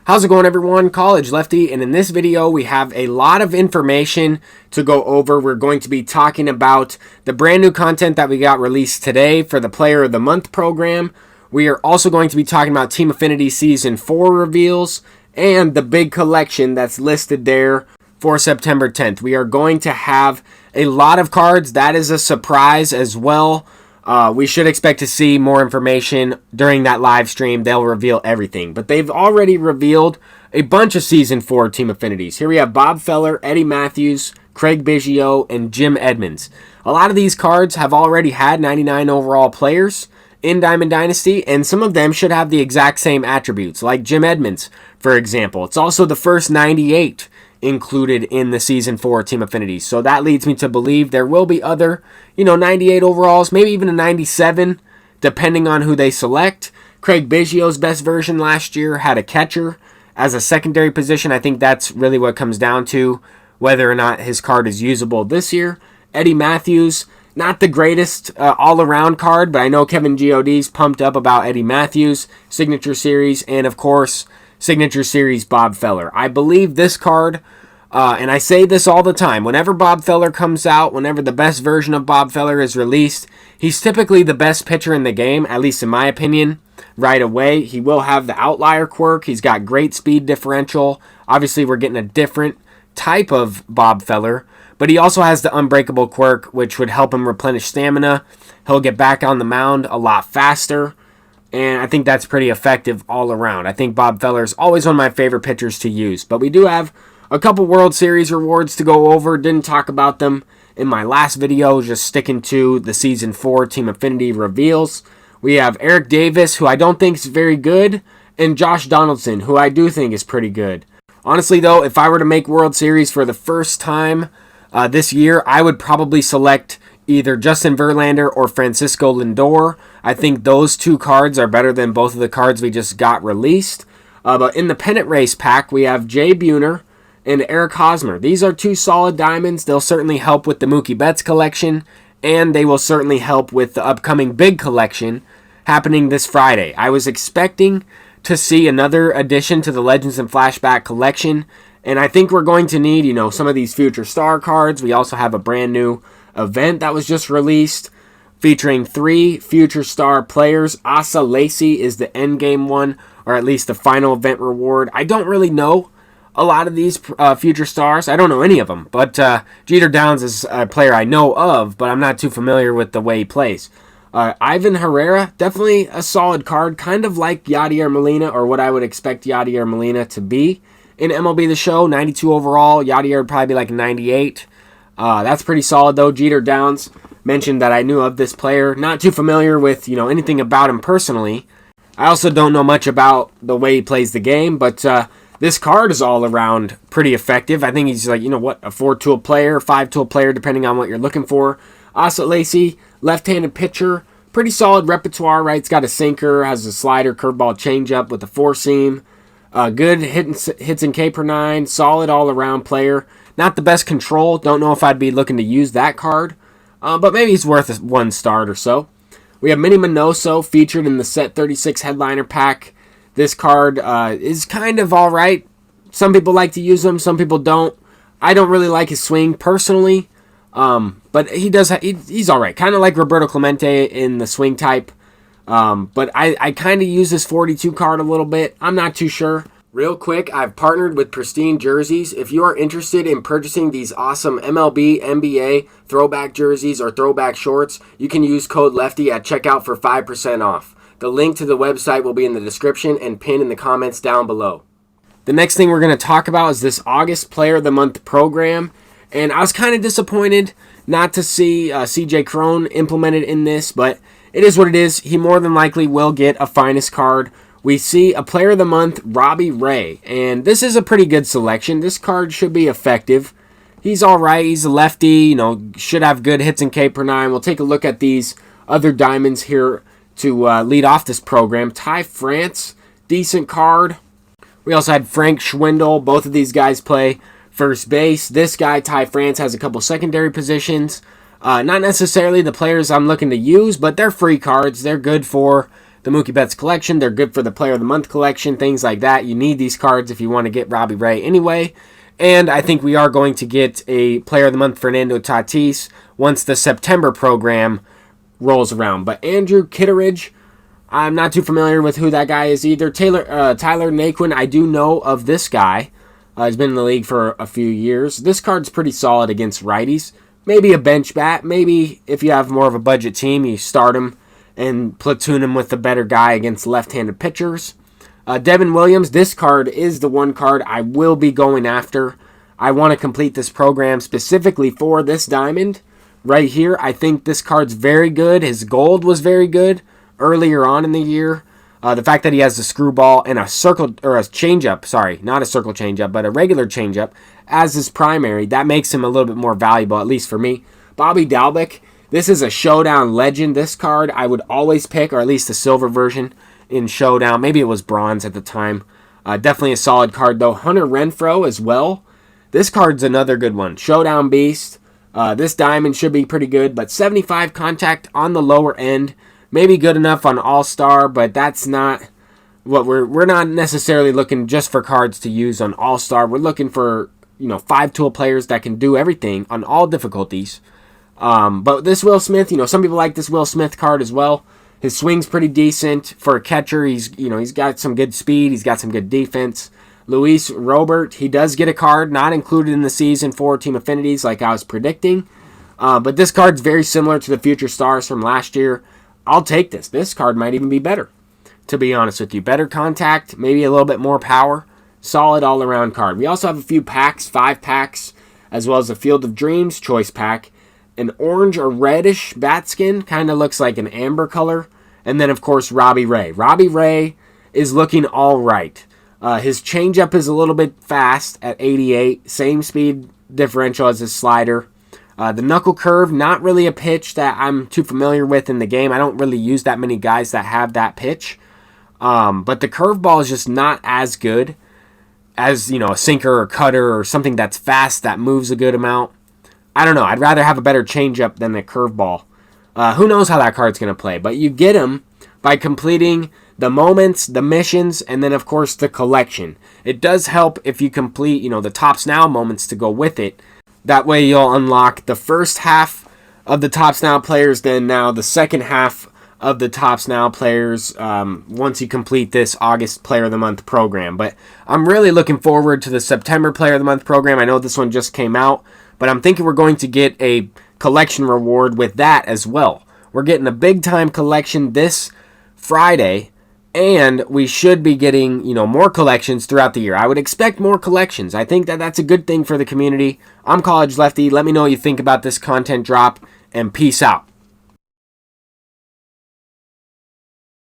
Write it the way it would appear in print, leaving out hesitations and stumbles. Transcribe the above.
How's it going, everyone? College Lefty, and in this video we have a lot of information to go over. We're going to be talking about the brand new content that we got released today for the Player of the Month program. We are also going to be talking about Team Affinity Season 4 reveals and the big collection that's listed there for September 10th. We are going to have a lot of cards. That is a surprise as well. We should expect to see more information during that live stream. They'll reveal everything. But they've already revealed a bunch of Season 4 Team Affinities. Here we have Bob Feller, Eddie Matthews, Craig Biggio, and Jim Edmonds. A lot of these cards have already had 99 overall players in Diamond Dynasty, and some of them should have the exact same attributes, like Jim Edmonds, for example. It's also the first 98 included in the Season 4 Team Affinities. So that leads me to believe there will be other, 98 overalls, maybe even a 97, depending on who they select. Craig Biggio's best version last year had a catcher as a secondary position. I think that's really what comes down to whether or not his card is usable this year. Eddie Matthews, not the greatest all-around card, but I know Kevin God's pumped up about Eddie Matthews, Signature Series, and of course, Signature Series Bob Feller. I believe this card, and I say this all the time, whenever Bob Feller comes out, whenever the best version of Bob Feller is released, he's typically the best pitcher in the game, at least in my opinion, right away. He will have the outlier quirk. He's got great speed differential. Obviously, we're getting a different type of Bob Feller, but he also has the unbreakable quirk, which would help him replenish stamina. He'll get back on the mound a lot faster. And I think that's pretty effective all around. I think Bob Feller is always one of my favorite pitchers to use. But we do have a couple World Series rewards to go over. Didn't talk about them in my last video, just sticking to the Season 4 Team Affinity reveals. We have Eric Davis, who I don't think is very good, and Josh Donaldson, who I do think is pretty good. Honestly, though, if I were to make World Series for the first time this year, I would probably select either Justin Verlander or Francisco Lindor. I think those two cards are better than both of the cards we just got released. But in the pennant race pack, we have Jay Buhner and Eric Hosmer. These are two solid diamonds. They'll certainly help with the Mookie Betts collection, and they will certainly help with the upcoming big collection happening this Friday. I was expecting to see another addition to the Legends and Flashback collection, and I think we're going to need, some of these future star cards. We also have a brand new event that was just released featuring 3 future star players. Asa Lacy is the endgame one, or at least the final event reward. I don't really know a lot of these future stars. I don't know any of them, but Jeter Downs is a player I know of, but I'm not too familiar with the way he plays. Ivan Herrera, definitely a solid card, kind of like Yadier Molina, or what I would expect Yadier Molina to be in MLB The Show. 92 overall. Yadier would probably be like 98. That's pretty solid, though. Jeter Downs mentioned that I knew of this player. Not too familiar with, anything about him personally. I also don't know much about the way he plays the game, but this card is all around pretty effective. I think he's like, a 4-tool player, 5-tool player, depending on what you're looking for. Asa Lacy, left-handed pitcher. Pretty solid repertoire, right? It's got a sinker, has a slider, curveball, changeup with a 4-seam. Good hits and K per 9. Solid all-around player. Not the best control. Don't know if I'd be looking to use that card. But maybe he's worth 1 start or so. We have Minnie Minoso featured in the Set 36 Headliner Pack. This card is kind of alright. Some people like to use him. Some people don't. I don't really like his swing personally. But he's alright. Kind of like Roberto Clemente in the swing type. But I kind of use this 42 card a little bit. I'm not too sure. Real quick, I've partnered with Pristine Jerseys. If you are interested in purchasing these awesome MLB, NBA, throwback jerseys, or throwback shorts, you can use code LEFTY at checkout for 5% off. The link to the website will be in the description and pinned in the comments down below. The next thing we're going to talk about is this August Player of the Month program. And I was kind of disappointed not to see CJ Cron implemented in this, but it is what it is. He more than likely will get a finest card. We see a Player of the Month, Robbie Ray, and this is a pretty good selection. This card should be effective. He's alright. He's a lefty, should have good hits and K per 9. We'll take a look at these other diamonds here to lead off this program. Ty France, decent card. We also had Frank Schwindel. Both of these guys play first base. This guy, Ty France, has a couple secondary positions. Not necessarily the players I'm looking to use, but they're free cards. They're good for the Mookie Betts collection. They're good for the Player of the Month collection, things like that. You need these cards if you want to get Robbie Ray anyway. And I think we are going to get a Player of the Month Fernando Tatis once the September program rolls around. But Andrew Kitteridge, I'm not too familiar with who that guy is either. Tyler Naquin, I do know of this guy. He's been in the league for a few years. This card's pretty solid against righties. Maybe a bench bat. Maybe if you have more of a budget team, you start him and platoon him with a better guy against left-handed pitchers. Devin Williams, this card is the one card I will be going after. I want to complete this program specifically for this diamond right here. I think this card's very good. His gold was very good earlier on in the year. The fact that he has a screwball and a changeup, sorry, not a circle changeup, but a regular changeup as his primary, that makes him a little bit more valuable, at least for me. Bobby Dalbec, this is a Showdown legend. This card I would always pick, or at least the silver version in Showdown. Maybe it was bronze at the time. Definitely a solid card, though. Hunter Renfroe as well. This card's another good one. Showdown Beast. This diamond should be pretty good, but 75 contact on the lower end. Maybe good enough on All-Star, but that's not what we're not necessarily looking just for cards to use on All-Star. We're looking for, 5-tool players that can do everything on all difficulties. But this Will Smith, some people like this Will Smith card as well. His swing's pretty decent for a catcher. He's got some good speed. He's got some good defense. Luis Robert, he does get a card not included in the season for Team Affinities like I was predicting. But this card's very similar to the Future Stars from last year. I'll take this. This card might even be better, to be honest with you. Better contact, maybe a little bit more power. Solid all-around card. We also have a few packs, 5 packs, as well as a Field of Dreams choice pack. An orange or reddish bat skin, kind of looks like an amber color. And then, of course, Robbie Ray. Robbie Ray is looking all right. His changeup is a little bit fast at 88. Same speed differential as his slider. The knuckle curve, not really a pitch that I'm too familiar with in the game. I don't really use that many guys that have that pitch. But the curveball is just not as good as, a sinker or cutter or something that's fast that moves a good amount. I don't know. I'd rather have a better changeup than a curveball. Who knows how that card's going to play. But you get him by completing the moments, the missions, and then, of course, the collection. It does help if you complete, the Tops Now moments to go with it. That way you'll unlock the first half of the Tops Now players, then now the second half of the Tops Now players once you complete this August Player of the Month program. But I'm really looking forward to the September Player of the Month program. I know this one just came out, but I'm thinking we're going to get a collection reward with that as well. We're getting a big-time collection this Friday, and we should be getting, more collections throughout the year. I would expect more collections. I think that that's a good thing for the community. I'm College Lefty. Let me know what you think about this content drop, and peace out.